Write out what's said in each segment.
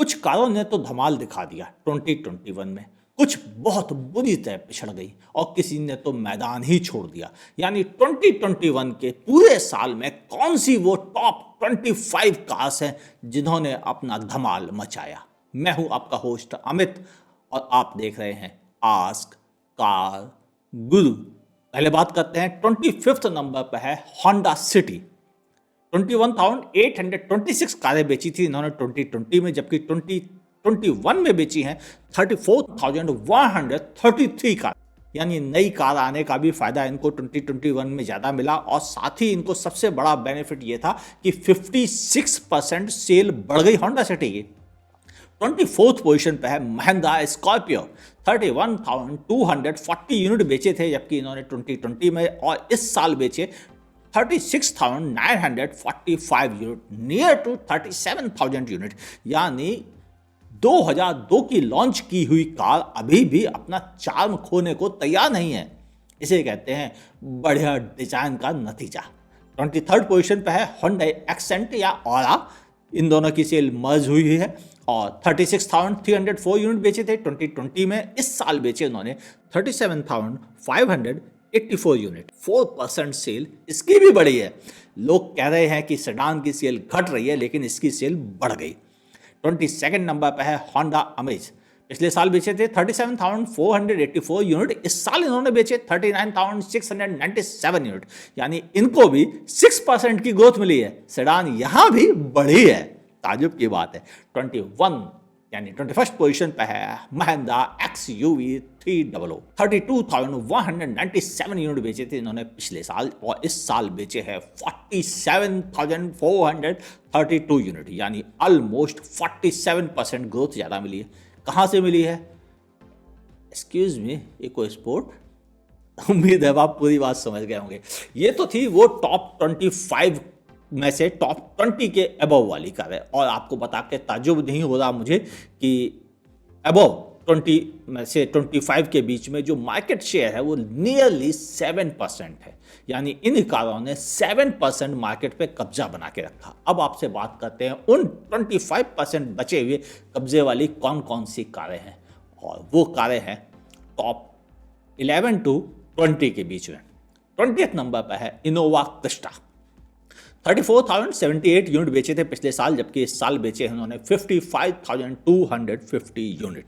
कुछ कारों ने तो धमाल दिखा दिया 2021 में, कुछ बहुत बुरी तरह पिछड़ गई और किसी ने तो मैदान ही छोड़ दिया। यानी 2021 के पूरे साल में कौन सी वो टॉप 25 कार्स हैं जिन्होंने अपना धमाल मचाया। मैं हूं आपका होस्ट अमित और आप देख रहे हैं आस्क कार गुरु। पहले बात करते हैं 25th नंबर पर है होंडा सिटी। 21,826 कारें बेची थी इन्होंने 2020 में, जबकि 2021 में बेची हैं 34,133 कार। यानी नई कार आने का भी फायदा इनको 2021 में ज़्यादा मिला और साथ ही इनको सबसे बड़ा बेनिफिट ये था कि 56% सेल बढ़ गई होंडा सिटी की। 24th पोजीशन पे है महिंद्रा स्कॉर्पियो। 31,240 यूनिट बेचे थे, जबकि इन्होंने 2020 में और इस साल बेचे 36,945 यूनिट, नियर टू 37,000 यूनिट। यानी 2002 की लॉन्च की हुई कार अभी भी अपना चार्म खोने को तैयार नहीं है। इसे कहते हैं बढ़िया डिजाइन का नतीजा। 23rd पोजीशन पे है Hyundai एक्सेंट या ऑरा। इन दोनों की सेल मर्ज हुई है और 36,304 यूनिट बेचे थे 2020 में। इस साल बेचे उन्होंने 37,584 यूनिट। 4% सेल इसकी भी बढ़ी है। लोग कह रहे हैं कि सेडान की सेल घट रही है, लेकिन इसकी सेल बढ़ गई। 22nd नंबर पर है होंडा अमेज। पिछले साल बेचे थे 37,484 यूनिट, इस साल इन्होंने बेचे 39,697 यूनिट। यानी इनको भी 6% की ग्रोथ मिली है। सेडान यहां भी बढ़ी है, ताजुब की बात है। 21st पोजीशन पे है महिंद्रा XUV 300। 32,197 यूनिट बेचे थे इन्होंने पिछले साल और इस साल बेचे हैं 47,432 यूनिट। यानी ऑलमोस्ट 47% ग्रोथ ज़्यादा मिली है। कहाँ से मिली है? Excuse me, EcoSport. उम्मीद है आप पूरी बात समझ गए होंगे। ये तो थी वो टॉप 25 में से टॉप 20 के अबव वाली कार है। और आपको बता के ताज्जुब नहीं हो रहा मुझे कि अबव 20 में से 25 के बीच में जो मार्केट शेयर है वो नियरली 7% है। यानी इन कारों ने 7% मार्केट पे कब्जा बना के रखा। अब आपसे बात करते हैं उन 25% बचे हुए कब्जे वाली कौन कौन सी कारें हैं, और वो कारें हैं टॉप 11 to 20 के बीच में। 20th नंबर पर है इनोवा क्रिस्टा। 34,078 यूनिट बेचे थे पिछले साल, जबकि इस साल बेचे उन्होंने 55,250 यूनिट।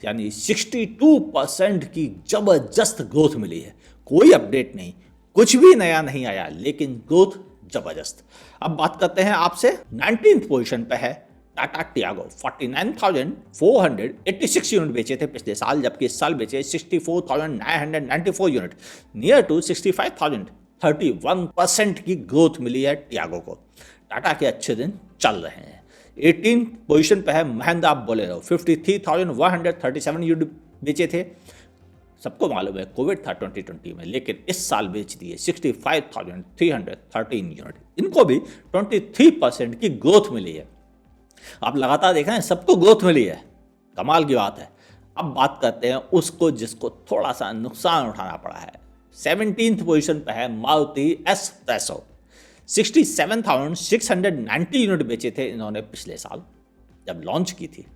यानी 62% की जबरदस्त ग्रोथ मिली है। कोई अपडेट नहीं, कुछ भी नया नहीं आया, लेकिन ग्रोथ जबरदस्त। अब बात करते हैं आपसे 19th पोजीशन पे है टाटा टियागो। 49,486 यूनिट बेचे थे पिछले साल, जबकि इस साल बेचे 64,994 यूनिट, नियर टू 65,000। 31% की ग्रोथ मिली है टियागो को। टाटा के अच्छे दिन चल रहे हैं। 18th पोजीशन पे है महिंद्रा बोलेरो। 53,137 यूनिट बेचे थे। सबको मालूम है कोविड था 2020 में, लेकिन इस साल बेच दिए 65,313 यूनिट। इनको भी 23% की ग्रोथ मिली है। आप लगातार देख रहे हैं सबको ग्रोथ मिली है, कमाल की बात है। अब बात करते हैं उसको जिसको थोड़ा सा नुकसान उठाना पड़ा है। 17th पोजीशन पे है मारुति एस्प्रेसो। 67,690 यूनिट बेचे थे इन्होंने पिछले साल जब लॉन्च की थी,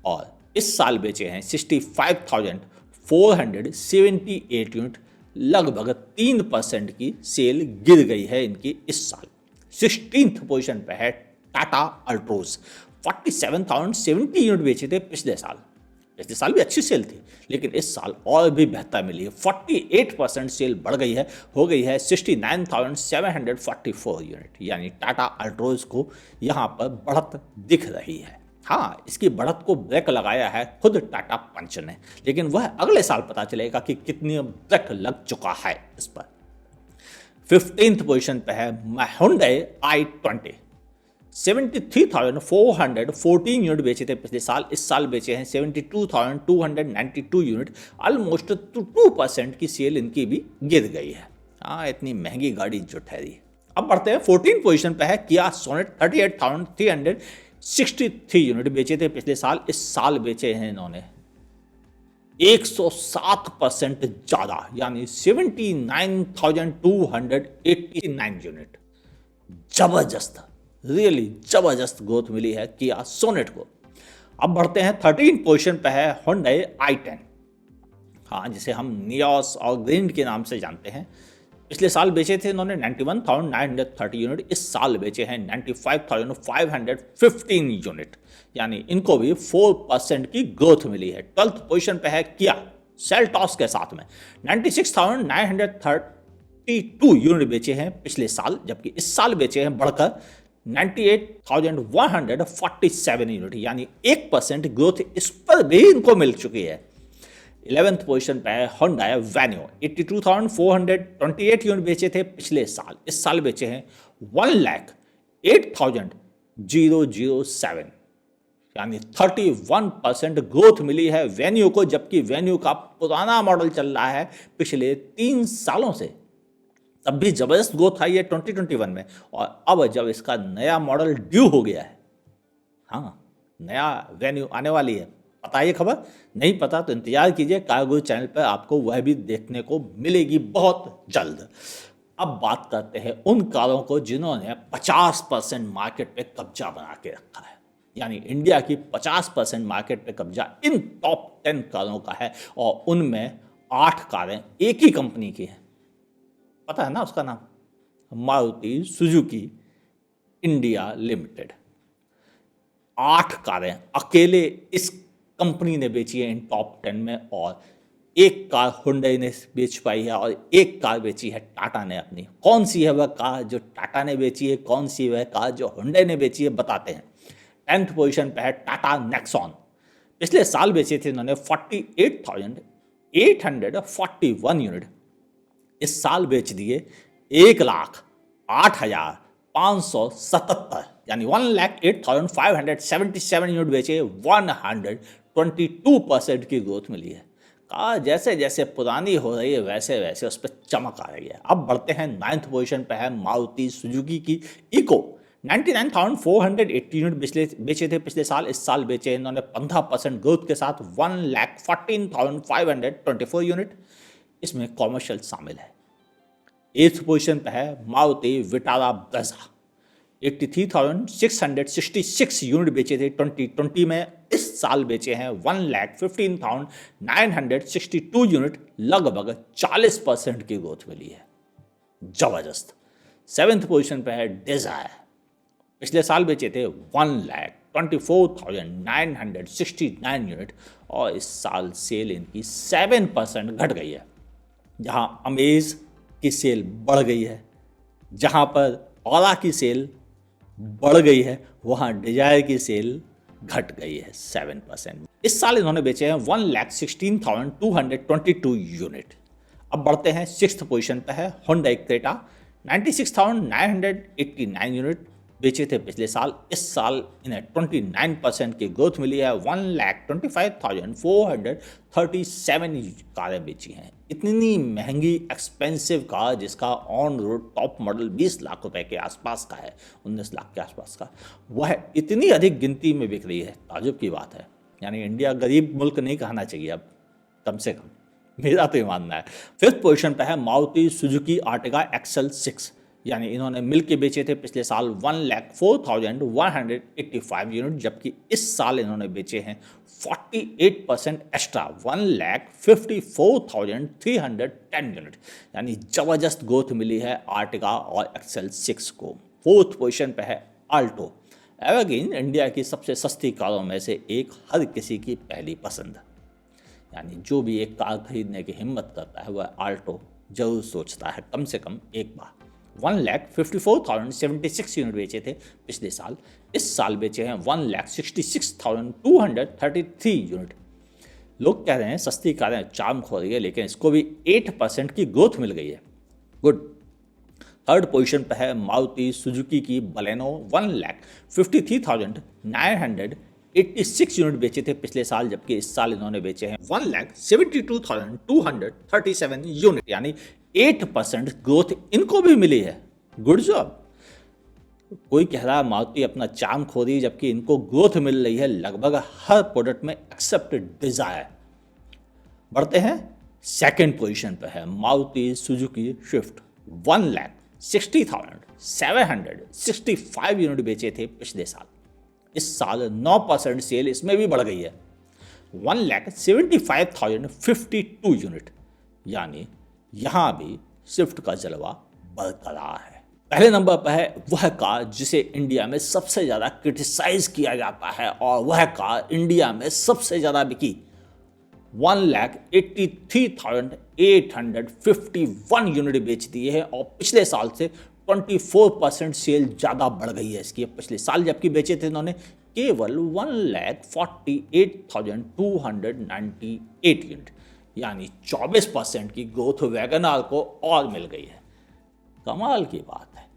और इस साल बेचे हैं 65,478 यूनिट। लगभग 3% की सेल गिर गई है इनकी इस साल। 16th पोजीशन पे है टाटा अल्ट्रोज। 47,070 यूनिट बेचे थे पिछले साल भी अच्छी सेल थी, लेकिन इस साल और भी बेहतर मिली है। 48% सेल बढ़ गई है, हो गई है 69,744 यूनिट। यानी टाटा अल्ट्रोज को यहाँ पर बढ़त दिख रही है। हाँ, इसकी बढ़त को ब्रेक लगाया है खुद टाटा पंच ने, लेकिन वह अगले साल पता चलेगा कि कितनी ब्रेक लग चुका है इस पर। 15th पोजीशन पे है Hyundai i20। 73,414 यूनिट बेचे थे पिछले साल, इस साल बेचे हैं 72,292 यूनिट। ऑलमोस्ट 2% की सेल इनकी भी गिर गई है। हाँ, इतनी महंगी गाड़ी जो ठहरी। अब बढ़ते हैं 14 पोजीशन पे है किया सोनेट। 38,363 यूनिट बेचे थे पिछले साल, इस साल बेचे हैं इन्होंने 107% ज्यादा, यानी 79,289 यूनिट। जबरदस्त, रियली जबरदस्त ग्रोथ मिली है किया सोनेट को। अब बढ़ते हैं 13 पोजीशन पे है Hyundai i10, हाँ जिसे हम नियोस और ग्रीन के नाम से जानते हैं। पिछले साल बेचे थे इन्होंने 91,930 यूनिट, इस साल बेचे हैं 95,515 यूनिट, यानी इनको भी 4% की ग्रोथ मिली है। 12th पोजीशन पे है किया सेल्टॉस के साथ में 96,932 यूनिट बेचे हैं पिछले साल, जबकि इस साल बेचे हैं बढ़कर 98,147 यूनिट, यानी 1% ग्रोथ इस पर भी इनको मिल चुकी है। 11th पोजीशन पे है Hyundai Venue, 82,428 यूनिट बेचे थे पिछले साल, इस साल बेचे हैं 1,08,007, यानी 31% ग्रोथ मिली है वेन्यू को, जबकि वेन्यू का पुराना मॉडल चल रहा है पिछले 3 सालों से, तब भी जबरदस्त ग्रोथ आई है 2021 में, और अब जब इसका नया मॉडल ड्यू हो गया है, हाँ नया वेन्यू आने वाली है, पता है ये खबर? नहीं पता तो इंतजार कीजिए, कारगुरु चैनल पर आपको वह भी देखने को मिलेगी बहुत जल्द। अब बात करते हैं उन कारों को जिन्होंने 50% मार्केट पे कब्जा बना के रखा है, यानी इंडिया की 50% मार्केट पे कब्जा इन टॉप 10 कारों का है, और उनमें 8 कारें एक ही कंपनी की हैं। पता है ना उसका नाम? Maruti Suzuki India limited. 8 कारें अकेले इस कंपनी ने बेची है इन टॉप 10 में, और एक कार हुंडई ने बेच पाई है और एक कार बेची है टाटा ने अपनी। कौन सी है वह कार जो टाटा ने बेची है, कौन सी वह कार जो हुंडई ने बेची है, बताते हैं। 10th पोजीशन पे है टाटा नेक्सॉन, पिछले साल बेचे थे इन्होंने 48,841 यूनिट, इस साल बेच दिए 1,08,577, यानी 1,08,577 यूनिट बेचे, 122% की ग्रोथ मिली है। कार जैसे जैसे पुरानी हो रही है वैसे वैसे उस पर चमक आ रही है। अब बढ़ते हैं 9th पोजीशन पे है मारुति सुजुकी की इको, 99,480 यूनिट बेचे थे पिछले साल, इस साल बेचे इन्होंने 15% ग्रोथ के साथ 1,14,524 यूनिट, इसमें कॉमर्शियल शामिल है। 8th पोजीशन पे है मारुति विटारा ब्रेजा, 83,666 यूनिट बेचे थे 2020 में, इस साल बेचे हैं 1,15,962 यूनिट, लगभग 40% की ग्रोथ मिली है, जबरदस्त। 7th पोजीशन पे है डिजायर, पिछले साल बेचे थे 1,24,969 यूनिट, और इस साल सेल इनकी 7% घट गई है। जहां अमेज की सेल बढ़ गई है, जहां पर ऑरा की सेल बढ़ गई है, वहां डिजायर की सेल घट गई है 7%। इस साल इन्होंने बेचे हैं 1,16,222 यूनिट। अब बढ़ते हैं 6th पोजीशन पे है Hyundai Creta, 96,989 यूनिट बेचे थे पिछले साल, इस साल इन्हें 29% की ग्रोथ मिली है, 1,25,437 कारें बेची हैं। इतनी महंगी एक्सपेंसिव कार जिसका on road top model 20 lakh रुपए के आसपास का है, 19 लाख के आसपास का, वह इतनी अधिक गिनती में बिक रही है, ताजुब की बात है। यानी इंडिया गरीब मुल्क नहीं कहना चाहिए अब, कम से कम मेरा तो ये मानना है। 5th पोजीशन पर है मारुति सुजुकी आर्टिगा XL6, यानी इन्होंने मिल के बेचे थे पिछले साल 1,04,185 यूनिट, जबकि इस साल इन्होंने बेचे हैं 48% एक्स्ट्रा 1,54,310 यूनिट, यानी जबरदस्त ग्रोथ मिली है आर्टिगा और XL6 को। 4th पोजीशन पे है आल्टो, एवरग्रीन इंडिया की सबसे सस्ती कारों में से एक, हर किसी की पहली पसंद, यानी जो भी एक कार खरीदने की हिम्मत करता है वह आल्टो जरूर सोचता है कम से कम एक बार। 1,54,076 यूनिट बेचे थे पिछले साल, इस साल बेचे हैं 1,66,233 यूनिट। लोग कह रहे हैं सस्ती कारें चार्म खो रही है, लेकिन इसको भी 8% की ग्रोथ मिल गई है, गुड। 3rd पोजीशन पर है मारुति सुजुकी की बलेनो, 1,53,986 यूनिट बेचे थे पिछले साल, जबकि इस साल इन्होंने बेचे हैं 1,72,237 यूनिट, यानी 8% ग्रोथ इनको भी मिली है, गुड जॉब। कोई कह रहा है मारुति अपना चार्म खो रही है, जबकि इनको ग्रोथ मिल रही है लगभग हर प्रोडक्ट में एक्सेप्ट डिजायर। बढ़ते हैं 2nd पोजीशन पर है मारुति सुजुकी स्विफ्ट, 1,60,765 यूनिट बेचे थे पिछले साल, इस साल 9% सेल इसमें भी बढ़ गई है, 1,75,052 यूनिट, यानी यहां भी स्विफ्ट का जलवा बरकरार है। पहले नंबर पर है वह कार जिसे इंडिया में सबसे ज़्यादा क्रिटिसाइज किया जाता है और वह कार इंडिया में सबसे ज़्यादा बिकी, 1,83,851 यूनिट बेच दिए है और पिछले साल से 24% सेल ज़्यादा बढ़ गई है इसकी। पिछले साल जबकि बेचे थे इन्होंने केवल 1,48,298 यूनिट, यानी 24% की ग्रोथ वैगनआर को और मिल गई है। कमाल की बात है,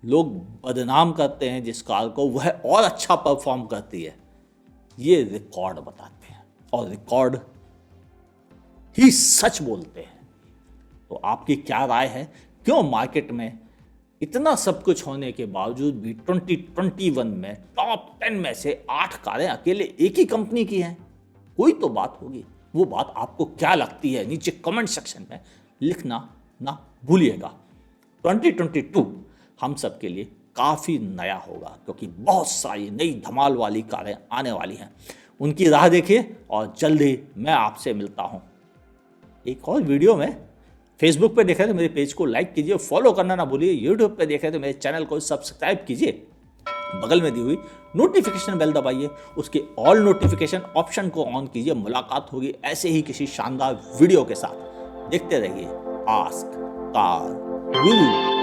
लोग बदनाम करते हैं जिस कार को वह और अच्छा परफॉर्म करती है, ये रिकॉर्ड बताते हैं और रिकॉर्ड ही सच बोलते हैं। तो आपकी क्या राय है, क्यों मार्केट में इतना सब कुछ होने के बावजूद भी 2021 में टॉप 10 में से 8 कारें अकेले एक ही कंपनी की हैं? कोई तो बात होगी, वो बात आपको क्या लगती है नीचे कमेंट सेक्शन में लिखना ना भूलिएगा। 2022 हम सब के लिए काफ़ी नया होगा क्योंकि बहुत सारी नई धमाल वाली कारें आने वाली हैं, उनकी राह देखिए और जल्द ही मैं आपसे मिलता हूँ एक और वीडियो में। फेसबुक पे देख रहे तो मेरे पेज को लाइक कीजिए, फॉलो करना ना भूलिए। यूट्यूब पे देख रहे तो मेरे चैनल को सब्सक्राइब कीजिए, बगल में दी हुई नोटिफिकेशन बेल दबाइए, उसके ऑल नोटिफिकेशन ऑप्शन को ऑन कीजिए। मुलाकात होगी ऐसे ही किसी शानदार वीडियो के साथ। देखते रहिए आस्क कार गुरु।